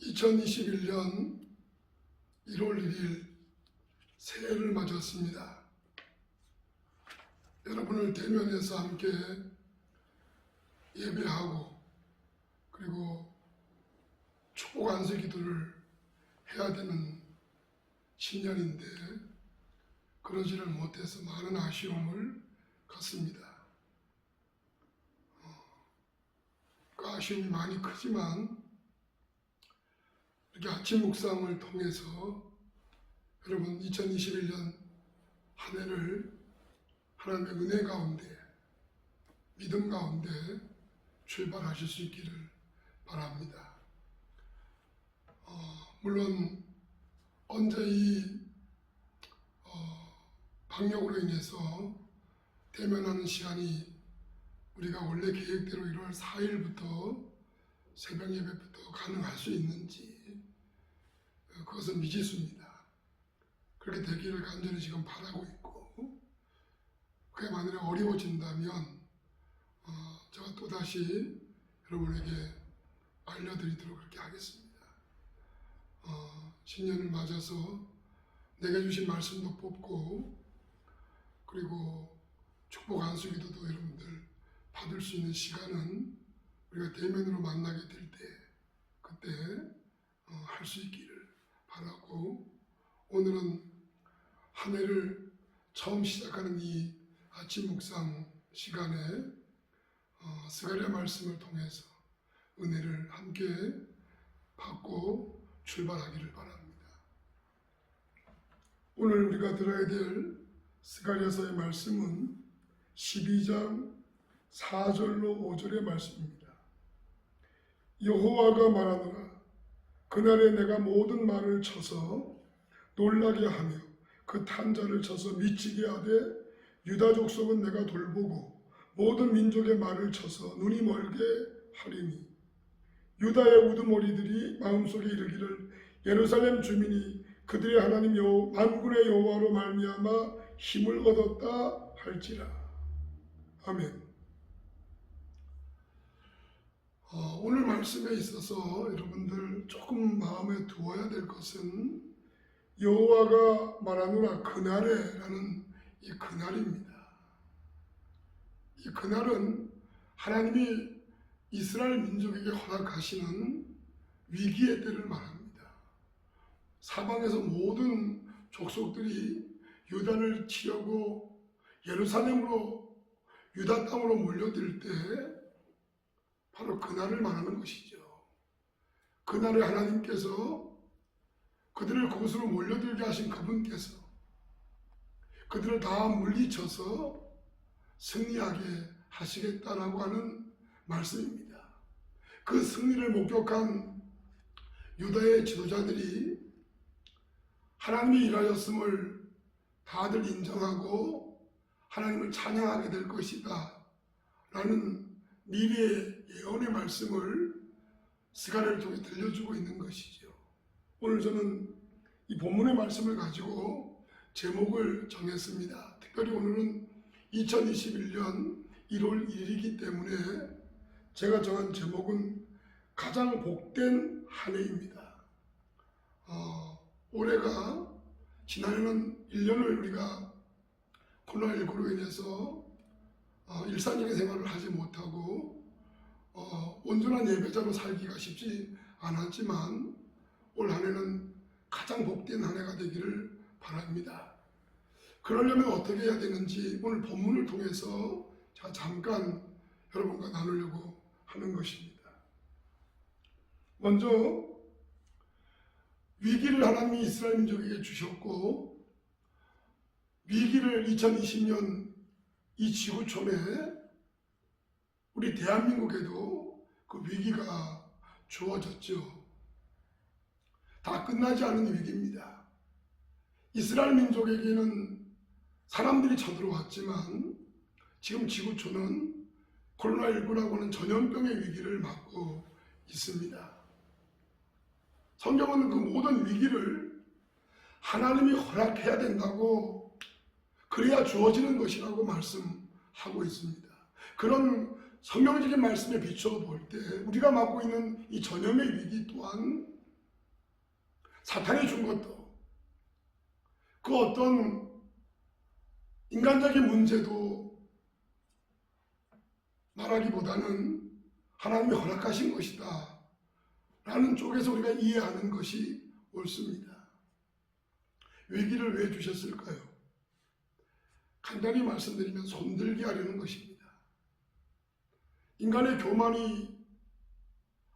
2021년 1월 1일 새해를 맞았습니다. 여러분을 대면해서 함께 예배하고 그리고 축복 안수 기도를 해야 되는 신년인데 그러지를 못해서 많은 아쉬움을 갖습니다. 그 아쉬움이 많이 크지만 이렇게 아침 묵상을 통해서 여러분 2021년 한 해를 하나님의 은혜 가운데 믿음 가운데 출발하실 수 있기를 바랍니다. 물론 언제 이 방역으로 인해서 대면하는 시간이 우리가 원래 계획대로 1월 4일부터 새벽 예배부터 가능할 수 있는지 그것은 미지수입니다. 그렇게 되기를 간절히 지금 바라고 있고 그게 만약에 어려워진다면 제가 또다시 여러분에게 알려드리도록 그렇게 하겠습니다. 신년을 맞아서 내게 주신 말씀도 뽑고 그리고 축복 안수 기도도 여러분들 받을 수 있는 시간은 우리가 대면으로 만나게 될 때 그때 할 수 있기를 바라고 오늘은 한 해를 처음 시작하는 이 아침 묵상 시간에 스가랴 말씀을 통해서 은혜를 함께 받고 출발하기를 바랍니다. 오늘 우리가 들어야 될 스가랴서의 말씀은 12장 4절로 5절의 말씀입니다. 여호와가 말하노라 그날에 내가 모든 말을 쳐서 놀라게 하며 그 탄자를 쳐서 미치게 하되 유다 족속은 내가 돌보고 모든 민족의 말을 쳐서 눈이 멀게 하리니 유다의 우두머리들이 마음속에 이르기를 예루살렘 주민이 그들의 하나님 만군의 여호와로 말미암아 힘을 얻었다 할지라. 아멘. 오늘 말씀에 있어서 여러분들 조금 마음에 두어야 될 것은 여호와가 말하노라 그날에 라는 이 그날입니다. 이 그날은 하나님이 이스라엘 민족에게 허락하시는 위기의 때를 말합니다. 사방에서 모든 족속들이 유다를 치려고 예루살렘으로 유다 땅으로 몰려들 때 바로 그날을 말하는 것이죠. 그날에 하나님께서 그들을 그곳으로 몰려들게 하신 그분께서 그들을 다 물리쳐서 승리하게 하시겠다라고 하는 말씀입니다. 그 승리를 목격한 유다의 지도자들이 하나님이 일하였음을 다들 인정하고 하나님을 찬양하게 될 것이다 라는 미래의 예언의 말씀을 스가랴를 통해 들려주고 있는 것이죠. 오늘 저는 이 본문의 말씀을 가지고 제목을 정했습니다. 특별히 오늘은 2021년 1월 1일이기 때문에 제가 정한 제목은 가장 복된 한 해입니다. 올해가 지난해는 1년을 우리가 코로나19로 인해서 일상적인 생활을 하지 못하고 온전한 예배자로 살기가 쉽지 않았지만 올 한 해는 가장 복된 한 해가 되기를 바랍니다. 그러려면 어떻게 해야 되는지 오늘 본문을 통해서 제가 잠깐 여러분과 나누려고 하는 것입니다. 먼저 위기를 하나님이 이스라엘 민족에게 주셨고 위기를 2020년 이 지구촌에 우리 대한민국에도 그 위기가 주어졌죠. 다 끝나지 않은 위기입니다. 이스라엘 민족에게는 사람들이 쳐들어왔지만 지금 지구촌은 코로나19라고 하는 전염병의 위기를 맞고 있습니다. 성경은 그 모든 위기를 하나님이 허락해야 된다고 그래야 주어지는 것이라고 말씀하고 있습니다. 그런 성경적인 말씀에 비추어 볼 때 우리가 맞고 있는 이 전염의 위기 또한 사탄이 준 것도, 그 어떤 인간적인 문제도 말하기보다는 하나님이 허락하신 것이다 라는 쪽에서 우리가 이해하는 것이 옳습니다. 위기를 왜 주셨을까요? 간단히 말씀드리면 손들게 하려는 것입니다. 인간의 교만이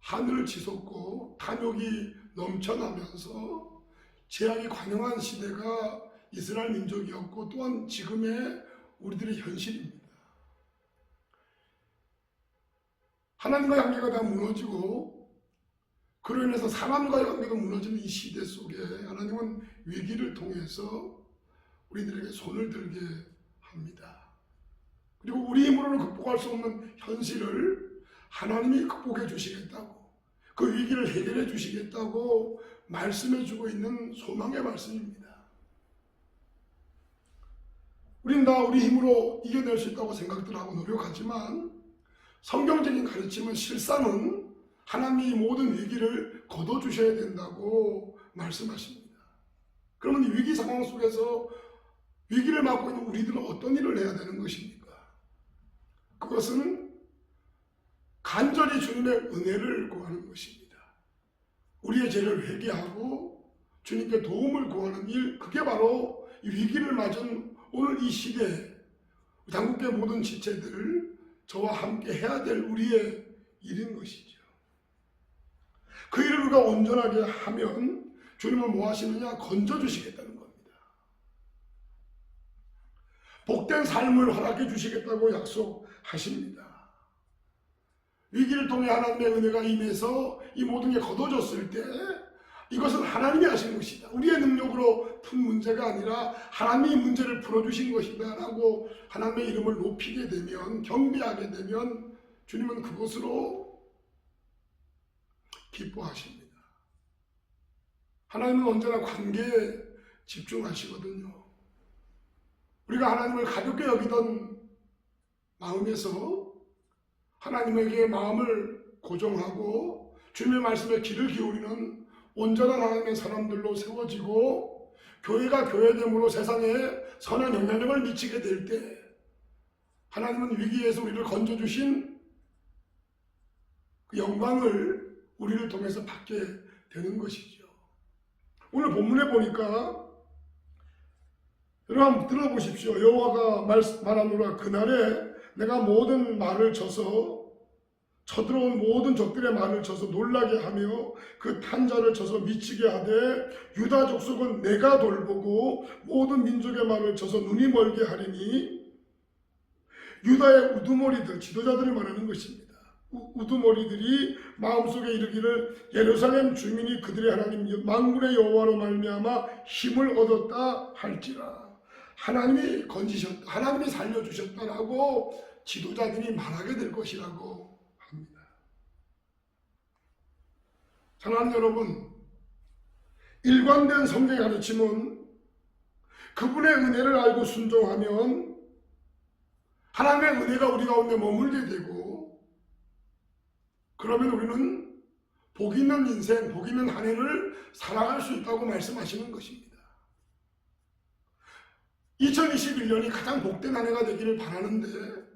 하늘을 치솟고 탐욕이 넘쳐나면서 재앙이 관영한 시대가 이스라엘 민족이었고 또한 지금의 우리들의 현실입니다. 하나님과의 관계가 다 무너지고 그로 인해서 사람과의 관계도 무너지는 이 시대 속에 하나님은 위기를 통해서 우리들에게 손을 들게 합니다. 그리고 우리 힘으로는 극복할 수 없는 현실을 하나님이 극복해 주시겠다고, 그 위기를 해결해 주시겠다고 말씀해 주고 있는 소망의 말씀입니다. 우리는 다 우리 힘으로 이겨낼 수 있다고 생각들 하고 노력하지만 성경적인 가르침은 실상은 하나님이 모든 위기를 거둬주셔야 된다고 말씀하십니다. 그러면 이 위기 상황 속에서 위기를 맞고 있는 우리들은 어떤 일을 해야 되는 것입니까? 그것은 간절히 주님의 은혜를 구하는 것입니다. 우리의 죄를 회개하고 주님께 도움을 구하는 일, 그게 바로 이 위기를 맞은 오늘 이 시대에 당국계 모든 지체들을 저와 함께 해야 될 우리의 일인 것이죠. 그 일을 우리가 온전하게 하면 주님은 뭐 하시느냐? 건져주시겠다는 겁니다. 복된 삶을 허락해 주시겠다고 약속하십니다. 위기를 통해 하나님의 은혜가 임해서 이 모든 게 거둬졌을 때 이것은 하나님이 하신 것이다. 우리의 능력으로 푼 문제가 아니라 하나님이 문제를 풀어주신 것이다 라고 하나님의 이름을 높이게 되면, 경배하게 되면 주님은 그것으로 기뻐하십니다. 하나님은 언제나 관계에 집중하시거든요. 우리가 하나님을 가볍게 여기던 마음에서 하나님에게 마음을 고정하고 주님의 말씀에 귀를 기울이는 온전한 하나님의 사람들로 세워지고 교회가 교회됨으로 세상에 선한 영향력을 미치게 될 때 하나님은 위기에서 우리를 건져주신 그 영광을 우리를 통해서 받게 되는 것이죠. 오늘 본문에 보니까 여러분 한번 들어보십시오. 여호와가 말하노라 그날에 내가 모든 말을 쳐들어온 모든 적들의 말을 쳐서 놀라게 하며 그 탄자를 쳐서 미치게 하되 유다 족속은 내가 돌보고 모든 민족의 말을 쳐서 눈이 멀게 하리니 유다의 우두머리들, 지도자들을 말하는 것입니다. 우두머리들이 마음속에 이르기를 예루살렘 주민이 그들의 하나님 만군의 여호와로 말미암아 힘을 얻었다 할지라. 하나님이 건지셨다, 하나님이 살려주셨다라고 지도자들이 말하게 될 것이라고 합니다. 사랑하는 여러분, 일관된 성경의 가르침은 그분의 은혜를 알고 순종하면 하나님의 은혜가 우리 가운데 머물게 되고, 그러면 우리는 복 있는 인생, 복 있는 한 해를 살아갈 수 있다고 말씀하시는 것입니다. 2021년이 가장 복된 한 해가 되기를 바라는데,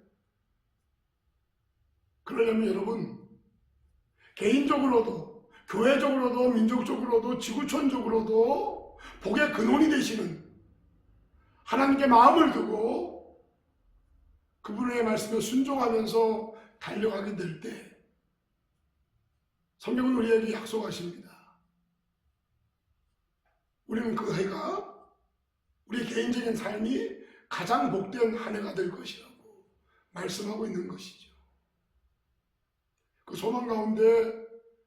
그러려면 여러분, 개인적으로도, 교회적으로도, 민족적으로도, 지구촌적으로도 복의 근원이 되시는 하나님께 마음을 두고 그분의 말씀에 순종하면서 달려가게 될 때 성경은 우리에게 약속하십니다. 우리는 그 해가 우리 개인적인 삶이 가장 복된 한 해가 될 것이라고 말씀하고 있는 것이죠. 그 소망 가운데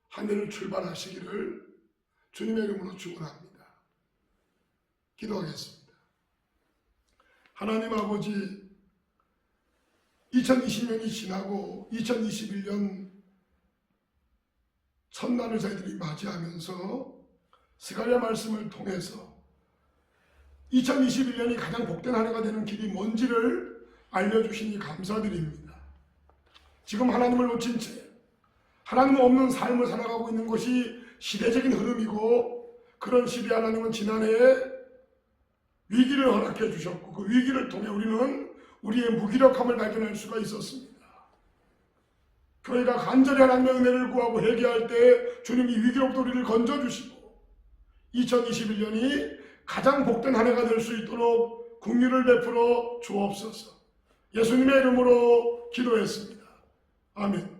한 해를 출발하시기를 주님의 이름으로 축원합니다. 기도하겠습니다. 하나님 아버지, 2020년이 지나고 2021년 첫날을 저희들이 맞이하면서 스가랴 말씀을 통해서 2021년이 가장 복된 한 해가 되는 길이 뭔지를 알려주시니 감사드립니다. 지금 하나님을 놓친 채 하나님 없는 삶을 살아가고 있는 것이 시대적인 흐름이고 그런 시대에 하나님은 지난해에 위기를 허락해 주셨고 그 위기를 통해 우리는 우리의 무기력함을 발견할 수가 있었습니다. 교회가 간절히 하나님의 은혜를 구하고 회개할 때 주님이 위기로부터 우리를 건져주시고 2021년이 가장 복된 한 해가 될 수 있도록 긍휼을 베풀어 주옵소서. 예수님의 이름으로 기도했습니다. 아멘.